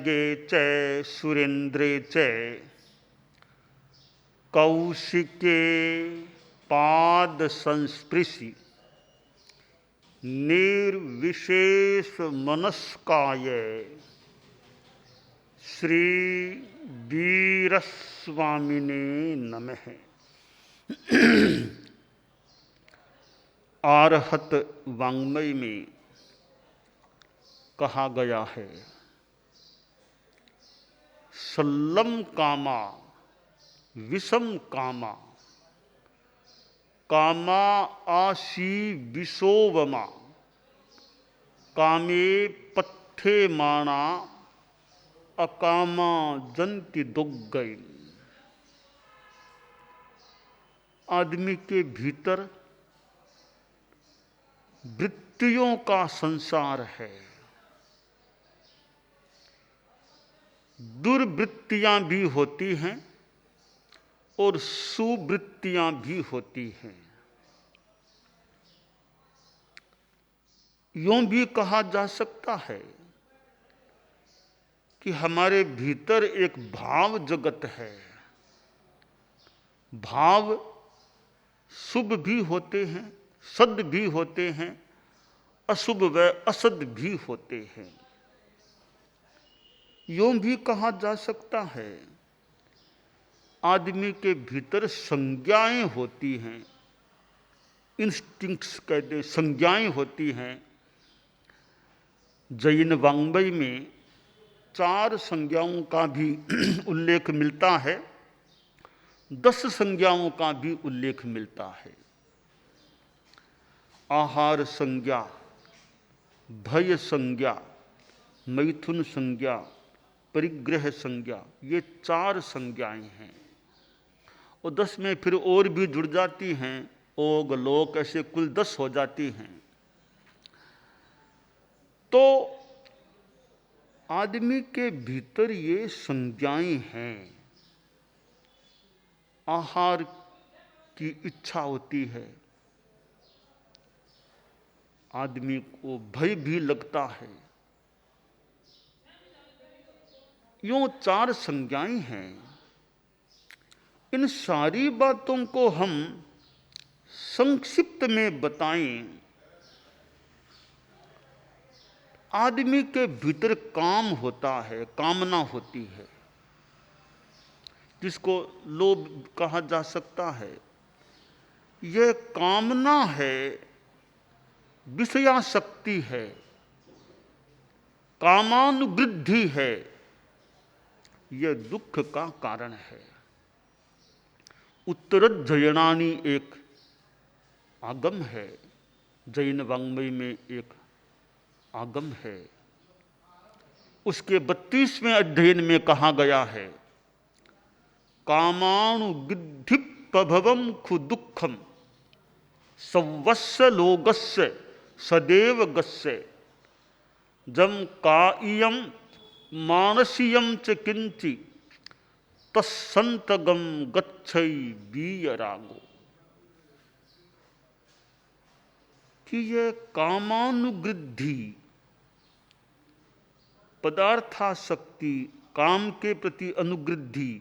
खड्गे च सुरेन्द्रे च कौशिके पाद संस्पृशि निर्विशेष मनस्काय श्री वीरस्वामिने नमः। आरहत वाङ्मय में कहा गया है, सल्लम कामा विषम कामा कामा आशी विशोवमा कामे पत्थे माणा अकामा जंति दुग्गई। आदमी के भीतर वृत्तियों का संसार है। दुर्वृत्तियां भी होती हैं और सुवृत्तियां भी होती हैं। यूं भी कहा जा सकता है कि हमारे भीतर एक भाव जगत है। भाव शुभ भी होते हैं, सद भी होते हैं, अशुभ व असद भी होते हैं। यूं भी कहा जा सकता है, आदमी के भीतर संज्ञाएं होती हैं, इंस्टिंक्ट्स कहते हैं, संज्ञाएं होती हैं। जैन वाङ्मय में 4 संज्ञाओं का भी उल्लेख मिलता है, 10 संज्ञाओं का भी उल्लेख मिलता है। आहार संज्ञा, भय संज्ञा, मैथुन संज्ञा, परिग्रह संज्ञा, ये 4 संज्ञाएं हैं। और 10 में फिर और भी जुड़ जाती हैं, ओग लोक, ऐसे कुल 10 हो जाती हैं। तो आदमी के भीतर ये संज्ञाएं हैं। आहार की इच्छा होती है, आदमी को भय भी लगता है। यूं 4 संज्ञाएं हैं। इन सारी बातों को हम संक्षिप्त में बताएं। आदमी के भीतर काम होता है, कामना होती है, जिसको लोभ कहा जा सकता है। यह कामना है, विषयासक्ति है, कामानुवृद्धि है, यह दुख का कारण है। उत्तरजयनानी एक आगम है, जैन वाङ्मय में एक आगम है। उसके 32वें अध्ययन में कहा गया है, कामानुवृद्धि प्रभवम खु दुखम सवस्य लोगस्य सदैव गस्य जम कायम मानसीयम च किंचि तत्संतगम गच्छै वीयरागो। कि यह कामानुवृद्धि, पदार्थासक्ति, काम के प्रति अनुवृद्धि,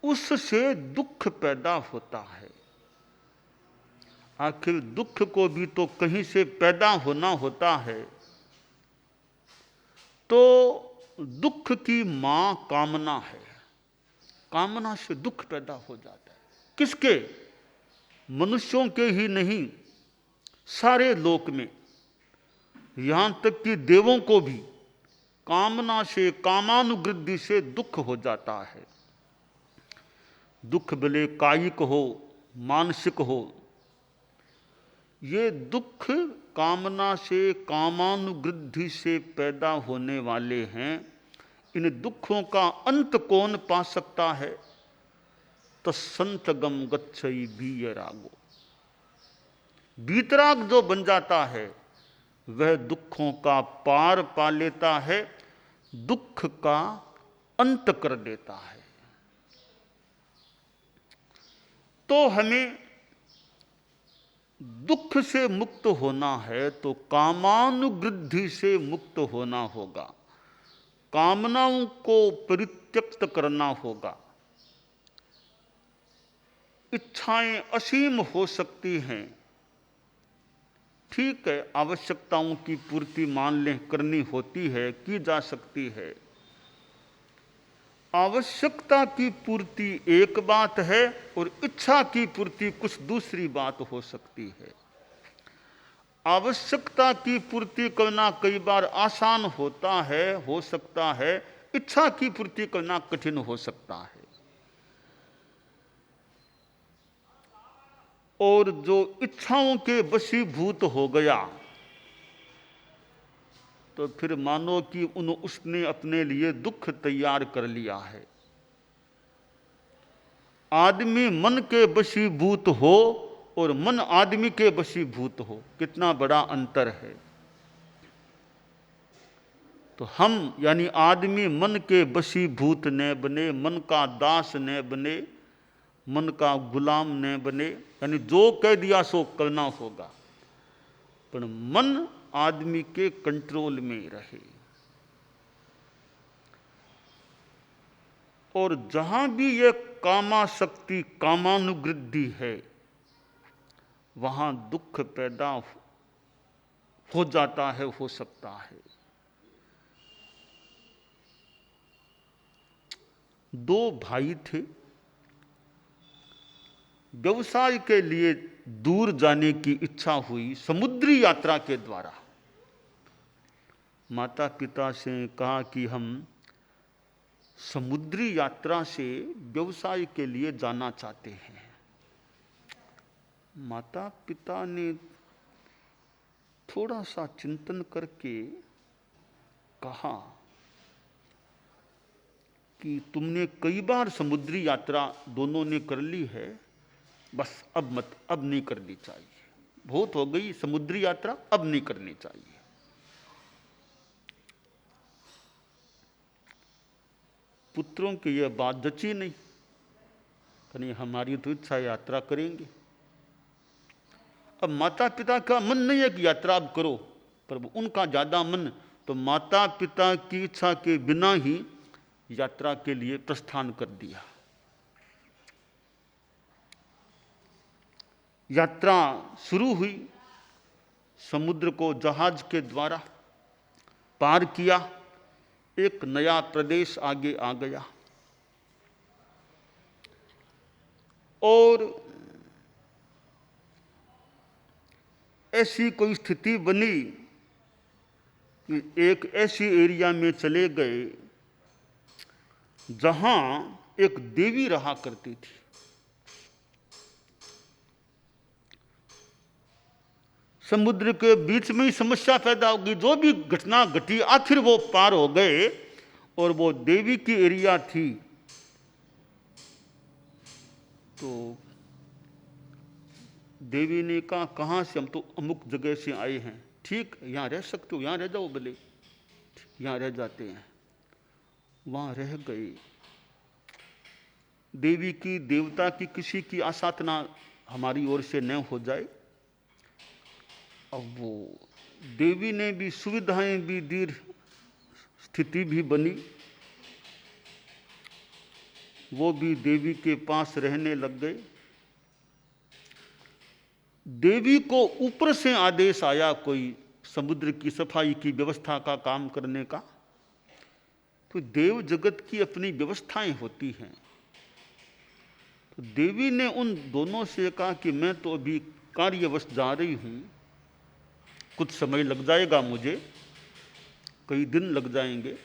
उससे दुख पैदा होता है। आखिर दुख को भी तो कहीं से पैदा होना होता है। तो दुख की मां कामना है। कामना से दुख पैदा हो जाता है। किसके? मनुष्यों के ही नहीं, सारे लोक में, यहां तक कि देवों को भी कामना से, कामानुवृद्धि से दुख हो जाता है। दुख भले कायिक हो, मानसिक हो, ये दुख कामना से, कामानुवृद्धि से पैदा होने वाले हैं। इन दुखों का अंत कौन पा सकता है? तत्संतगम गच्छै वीयरागो। वीतराग जो बन जाता है वह दुखों का पार पा लेता है, दुख का अंत कर देता है। तो हमें दुख से मुक्त होना है तो कामानुवृद्धि से मुक्त होना होगा। कामनाओं को परित्यक्त करना होगा। इच्छाएं असीम हो सकती हैं, ठीक है, आवश्यकताओं की पूर्ति मान लें करनी होती है, की जा सकती है। आवश्यकता की पूर्ति एक बात है और इच्छा की पूर्ति कुछ दूसरी बात हो सकती है। आवश्यकता की पूर्ति करना कई बार आसान होता है, हो सकता है, इच्छा की पूर्ति करना कठिन हो सकता है। और जो इच्छाओं के वशीभूत हो गया तो फिर मानो कि उसने अपने लिए दुख तैयार कर लिया है। आदमी मन के वशीभूत हो और मन आदमी के वशीभूत हो, कितना बड़ा अंतर है। तो हम यानी आदमी मन के वशीभूत न बने, मन का दास न बने, मन का गुलाम न बने, यानी जो कह दिया सो करना होगा, पर मन आदमी के कंट्रोल में रहे। और जहां भी यह कामाशक्ति, कामानुवृद्धि है, वहां दुख पैदा हो जाता है, हो सकता है। दो भाई थे, व्यवसाय के लिए दूर जाने की इच्छा हुई समुद्री यात्रा के द्वारा। माता पिता से कहा कि हम समुद्री यात्रा से व्यवसाय के लिए जाना चाहते हैं। माता पिता ने थोड़ा सा चिंतन करके कहा कि तुमने कई बार समुद्री यात्रा दोनों ने कर ली है, बस अब नहीं करनी चाहिए, बहुत हो गई समुद्री यात्रा, अब नहीं करनी चाहिए। पुत्रों की यह बात जची नहीं, कहीं हमारी तो इच्छा यात्रा करेंगे। अब माता पिता का मन नहीं है कि यात्रा अब करो, पर उनका ज्यादा मन, तो माता पिता की इच्छा के बिना ही यात्रा के लिए प्रस्थान कर दिया। यात्रा शुरू हुई, समुद्र को जहाज के द्वारा पार किया, एक नया प्रदेश आगे आ गया। और ऐसी कोई स्थिति बनी कि एक ऐसी एरिया में चले गए जहां एक देवी रहा करती थी। समुद्र के बीच में ही समस्या पैदा होगी, जो भी घटना घटी आखिर वो पार हो गए और वो देवी की एरिया थी। तो देवी ने कहा कहाँ से, हम तो अमुक जगह से आए हैं, ठीक यहाँ रह सकते हो, यहाँ रह जाओ, भले यहाँ रह जाते हैं। वहाँ रह गए। देवी की, देवता की किसी की आसाधना हमारी ओर से न हो जाए। अब वो देवी ने भी सुविधाएं भी दी, स्थिति भी बनी, वो भी देवी के पास रहने लग गए। देवी को ऊपर से आदेश आया कोई समुद्र की सफाई की व्यवस्था का काम करने का। तो देव जगत की अपनी व्यवस्थाएं होती हैं। तो देवी ने उन दोनों से कहा कि मैं तो अभी कार्यवश जा रही हूं, कुछ समय लग जाएगा, मुझे कई दिन लग जाएंगे,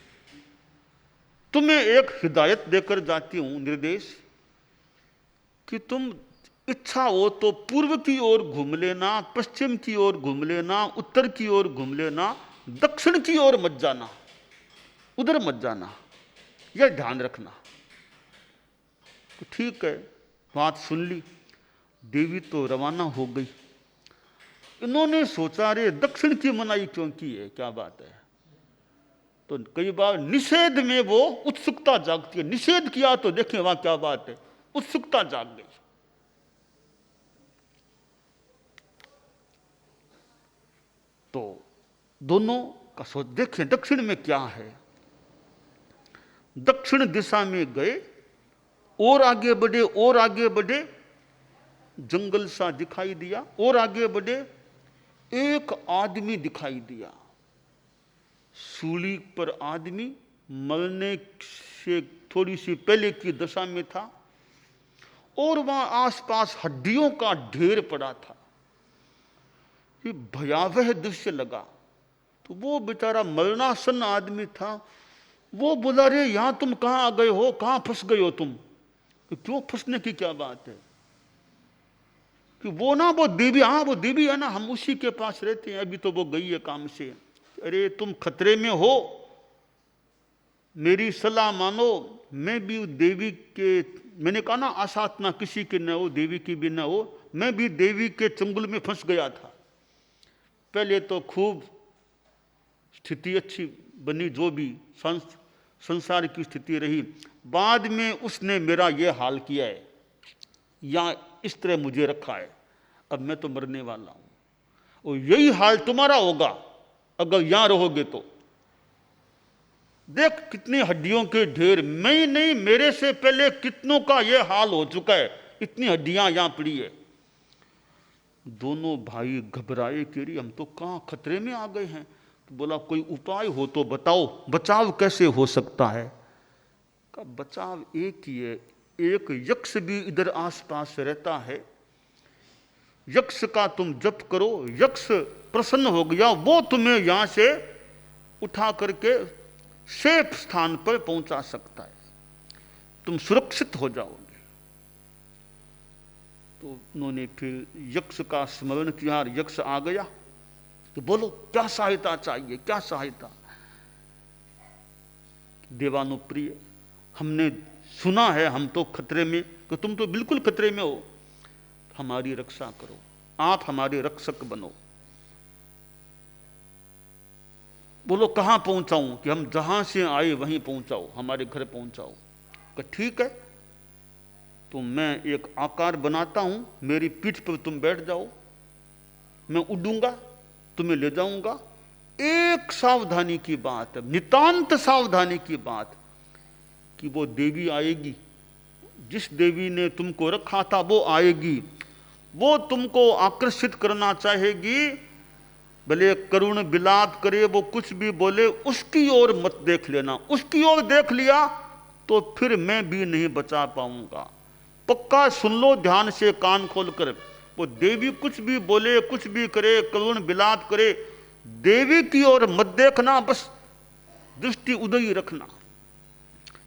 तुम्हें एक हिदायत देकर जाती हूं, निर्देश, कि तुम इच्छा हो तो पूर्व की ओर घूम लेना, पश्चिम की ओर घूम लेना, उत्तर की ओर घूम लेना, दक्षिण की ओर मत जाना, उधर मत जाना, यह ध्यान रखना। तो ठीक है, बात सुन ली। देवी तो रवाना हो गई। इन्होंने सोचा रे दक्षिण की मनाही क्यों की है, क्या बात है। तो कई बार निषेध में वो उत्सुकता जागती है, निषेध किया तो देखें वहां क्या बात है, उत्सुकता जाग गई। तो दोनों का सोच, देखें दक्षिण में क्या है। दक्षिण दिशा में गए, और आगे बढ़े और आगे बढ़े, जंगल सा दिखाई दिया, और आगे बढ़े, एक आदमी दिखाई दिया। सूली पर आदमी मरने से थोड़ी सी पहले की दशा में था, और वहां आसपास हड्डियों का ढेर पड़ा था। ये भयावह दृश्य लगा। तो वो बेचारा मरणासन आदमी था, वो बोला, रे यहां तुम कहां आ गए हो, कहां फंस गए हो तुम? तो क्यों फंसने की क्या बात है? कि वो ना वो देवी, हाँ वो देवी है ना, हम उसी के पास रहते हैं, अभी तो वो गई है काम से। अरे तुम खतरे में हो, मेरी सलाह मानो, मैं भी देवी के, मैंने कहा ना आसाधना किसी की न हो, देवी की भी न हो, मैं भी देवी के चंगुल में फंस गया था। पहले तो खूब स्थिति अच्छी बनी, जो भी संसार की स्थिति रही, बाद में उसने मेरा ये हाल किया है, या इस तरह मुझे रखा है, अब मैं तो मरने वाला हूं, और यही हाल तुम्हारा होगा अगर यहां रहोगे तो। देख कितनी हड्डियों के ढेर, मैं नहीं, मेरे से पहले कितनों का यह हाल हो चुका है, इतनी हड्डियां यहां पड़ी है। दोनों भाई घबराए कि रे हम तो कहां खतरे में आ गए हैं। तो बोला कोई उपाय हो तो बताओ, बचाव कैसे हो सकता है? का बचाव एक ही है, एक यक्ष भी इधर आसपास रहता है, यक्ष का तुम जप करो, यक्ष प्रसन्न हो गया, वो तुम्हें यहां से उठा करके सेफ स्थान पर पहुंचा सकता है, तुम सुरक्षित हो जाओगे। तो उन्होंने फिर यक्ष का स्मरण किया, यक्ष आ गया। तो बोलो क्या सहायता चाहिए, क्या सहायता? देवानुप्रिय, हमने सुना है हम तो खतरे में, कि तुम तो बिल्कुल खतरे में हो, हमारी रक्षा करो, आप हमारे रक्षक बनो। बोलो कहां पहुंचाऊं? कि हम जहां से आए वहीं पहुंचाओ, हमारे घर पहुंचाओ। कि ठीक है, तो मैं एक आकार बनाता हूं, मेरी पीठ पर तुम बैठ जाओ, मैं उड़ूंगा, तुम्हें ले जाऊंगा। एक सावधानी की बात है, नितांत सावधानी की बात, कि वो देवी आएगी, जिस देवी ने तुमको रखा था वो आएगी, वो तुमको आकर्षित करना चाहेगी, भले करुण विलाप करे, वो कुछ भी बोले, उसकी ओर मत देख लेना। उसकी ओर देख लिया तो फिर मैं भी नहीं बचा पाऊंगा। पक्का सुन लो ध्यान से, कान खोलकर, वो देवी कुछ भी बोले, कुछ भी करे, करुण विलाप करे, देवी की ओर मत देखना, बस दृष्टि उधर ही रखना,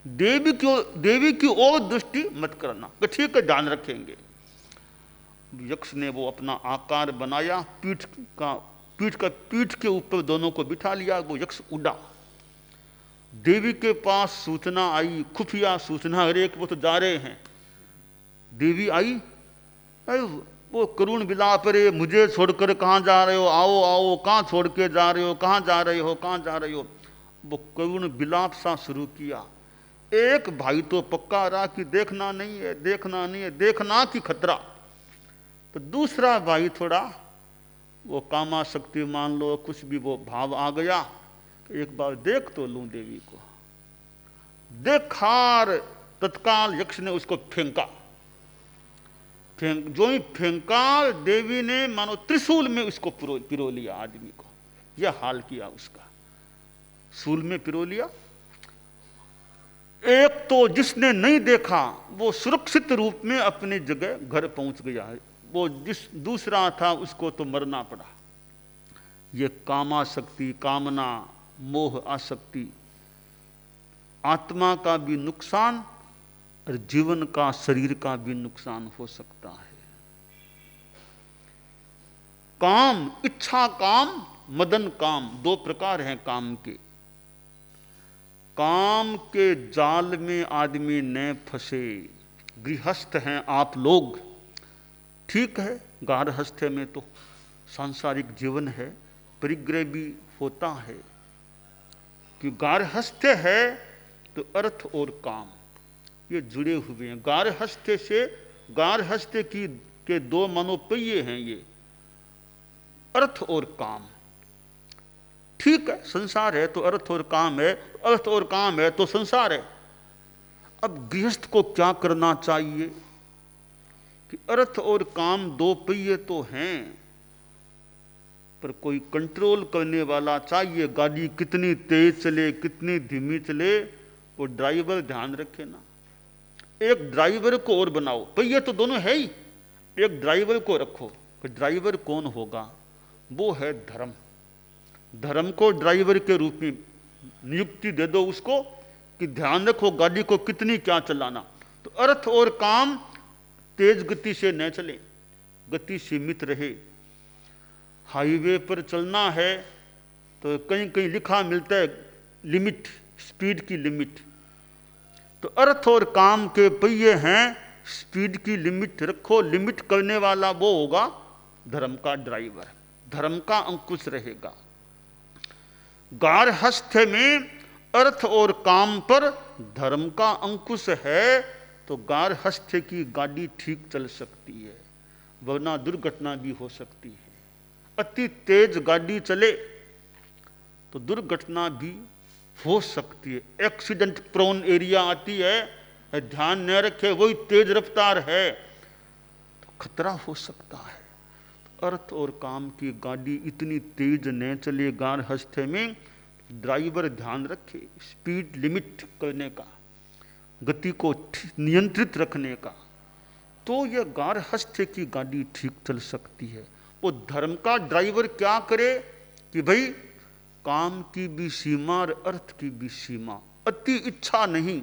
देवी की ओर दृष्टि मत करना। तो ठीक है, ध्यान रखेंगे। यक्ष ने वो अपना आकार बनाया, पीठ के ऊपर दोनों को बिठा लिया, वो यक्ष उड़ा। देवी के पास सूचना आई, खुफिया सूचना, अरे वो तो जा रहे हैं। देवी आई, अरे वो करुण विलाप, रे मुझे छोड़कर कहाँ जा रहे हो, आओ आओ, कहाँ छोड़ के जा रहे हो, कहाँ जा रहे हो, कहाँ जा रहे हो? वो करुण विलाप सा शुरू किया। एक भाई तो पक्का रहा कि देखना नहीं है, देखना नहीं है, देखना कि खतरा। तो दूसरा भाई थोड़ा वो कामाशक्ति मान लो, कुछ भी वो भाव आ गया, एक बार देख तो लूं देवी को। देखार तत्काल यक्ष ने उसको फेंका। जो ही फेंका, देवी ने मानो त्रिशूल में उसको पिरो लिया आदमी को। यह हाल किया उसका, शूल में पिरो लिया। एक तो जिसने नहीं देखा वो सुरक्षित रूप में अपनी जगह घर पहुंच गया है, वो जिस दूसरा था उसको तो मरना पड़ा। ये कामाशक्ति, कामना, मोह, आसक्ति आत्मा का भी नुकसान और जीवन का, शरीर का भी नुकसान हो सकता है। काम, इच्छा काम, मदन काम, दो प्रकार हैं काम के। काम के जाल में आदमी न फंसे। गृहस्थ हैं आप लोग, ठीक है, गारहस्थ्य में तो सांसारिक जीवन है, परिग्रह भी होता है कि गारहस्थ्य है तो अर्थ और काम ये जुड़े हुए हैं। गारहस्थ्य से, गारहस्थ्य के दो मनोपह्य हैं ये, अर्थ और काम। ठीक है, संसार है तो अर्थ और काम है, अर्थ और काम है तो संसार है। अब गृहस्थ को क्या करना चाहिए कि अर्थ और काम दो पहिए तो हैं, पर कोई कंट्रोल करने वाला चाहिए। गाड़ी कितनी तेज चले कितनी धीमी चले वो ड्राइवर ध्यान रखे ना। एक ड्राइवर को और बनाओ, पहिए तो दोनों है ही, एक ड्राइवर को रखो। कि ड्राइवर कौन होगा? वो है धर्म। धर्म को ड्राइवर के रूप में नियुक्ति दे दो उसको कि ध्यान रखो गाड़ी को कितनी क्या चलाना। तो अर्थ और काम तेज गति से न चले, गति सीमित रहे। हाईवे पर चलना है तो कहीं कहीं लिखा मिलता है लिमिट, स्पीड की लिमिट। तो अर्थ और काम के पहिए हैं, स्पीड की लिमिट रखो। लिमिट करने वाला वो होगा धर्म का ड्राइवर, धर्म का अंकुश रहेगा। गारहस्थ्य में अर्थ और काम पर धर्म का अंकुश है तो गारहस्थ्य की गाड़ी ठीक चल सकती है, वरना दुर्घटना भी हो सकती है। अति तेज गाड़ी चले तो दुर्घटना भी हो सकती है। एक्सीडेंट प्रोन एरिया आती है, ध्यान न रखे वही तेज रफ्तार है तो खतरा हो सकता है। अर्थ और काम की गाड़ी इतनी तेज न चले गारहस्थ्य में, ड्राइवर ध्यान रखे स्पीड लिमिट करने का, गति को नियंत्रित रखने का, तो यह गारहस्थ्य की गाड़ी ठीक चल सकती है। वो धर्म का ड्राइवर क्या करे कि भाई काम की भी सीमा और अर्थ की भी सीमा, अति इच्छा नहीं,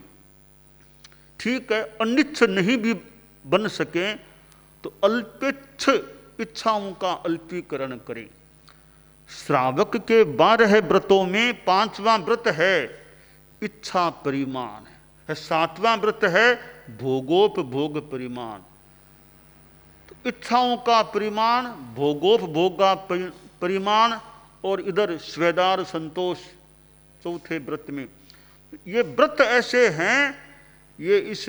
ठीक है अनिच्छ नहीं भी बन सके तो अल्पेच्छ इच्छाओं का अल्पीकरण करें। श्रावक के 12 व्रतों में 5वां व्रत है इच्छा परिमाण है, 7वां व्रत है भोगोपभोग परिमाण। तो इच्छाओं का परिमाण, भोगोपभोग का परिमाण और इधर स्वेदार संतोष चौथे व्रत में। ये व्रत ऐसे हैं, ये इस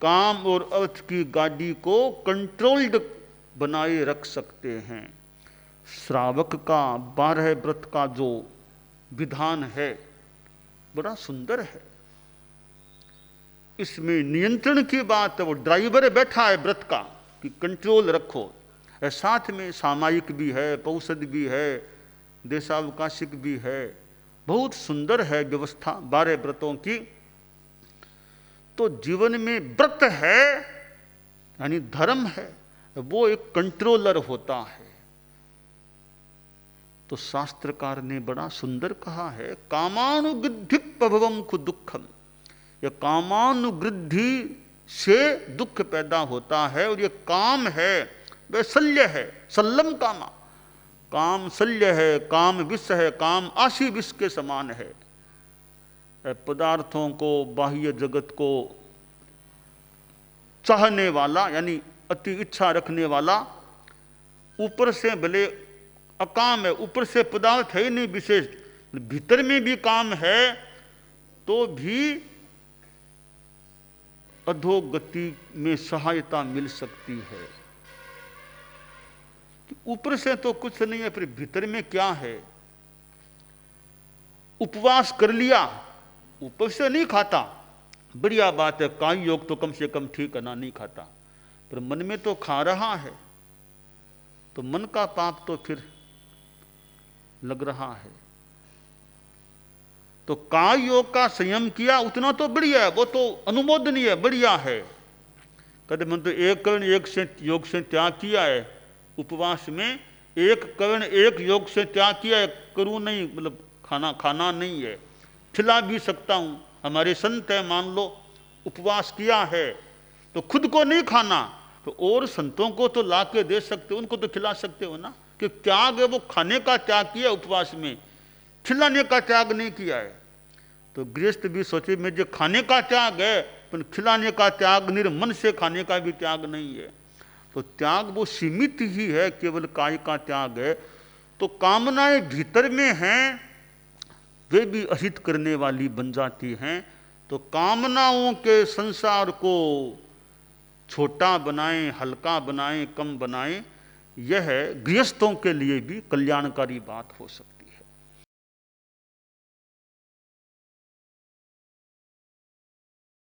काम और अर्थ की गाड़ी को कंट्रोल्ड बनाए रख सकते हैं। श्रावक का 12 व्रत का जो विधान है बड़ा सुंदर है। इसमें नियंत्रण की बात है, वो ड्राइवर बैठा है व्रत का कि कंट्रोल रखो। साथ में सामायिक भी है, पौषध भी है, देशावकाशिक भी है, बहुत सुंदर है व्यवस्था 12 व्रतों की। तो जीवन में व्रत है यानी धर्म है, वो एक कंट्रोलर होता है। तो शास्त्रकार ने बड़ा सुंदर कहा है, कामानुवृद्धि प्रभवम कु दुखम। यह कामानुवृद्धि से दुख पैदा होता है और ये काम है, वह शल्य है, सल्लम कामा। काम शल्य है, काम विष है, काम आशी विष के समान है। पदार्थों को, बाह्य जगत को चाहने वाला यानी अति इच्छा रखने वाला, ऊपर से भले अकाम है, ऊपर से पदार्थ है ही नहीं विशेष, भीतर में भी काम है तो भी अधोगति में सहायता मिल सकती है। ऊपर से तो कुछ नहीं है, फिर भीतर में क्या है? उपवास कर लिया, ऊपर से नहीं खाता, बढ़िया बात है, काय योग तो कम से कम ठीक है ना, नहीं खाता, पर मन में तो खा रहा है, तो मन का पाप तो फिर लग रहा है। तो काय योग का संयम किया उतना तो बढ़िया है, वो तो अनुमोदनीय है, बढ़िया है। कहते मन तो एक कर्ण एक से योग से त्याग किया है, उपवास में एक कर्ण एक योग से त्याग किया है, करूं नहीं, मतलब खाना नहीं है, खिला भी सकता हूं। हमारे संत है, मान लो उपवास किया है तो खुद को नहीं खाना तो और संतों को तो ला के दे सकते हो, उनको तो खिला सकते हो ना। कि त्याग है वो खाने का त्याग किया उपवास में, खिलाने का त्याग नहीं किया है। तो गृहस्थ भी सोचे में जो खाने का त्याग है पर खिलाने का त्याग, निर्मन से खाने का भी त्याग नहीं है। तो त्याग वो सीमित ही है, केवल काय का त्याग है। तो कामनाएं भीतर में हैं, वे भी अहित करने वाली बन जाती हैं। तो कामनाओं के संसार को छोटा बनाएं, हल्का बनाएं, कम बनाएं, यह गृहस्थों के लिए भी कल्याणकारी बात हो सकती है।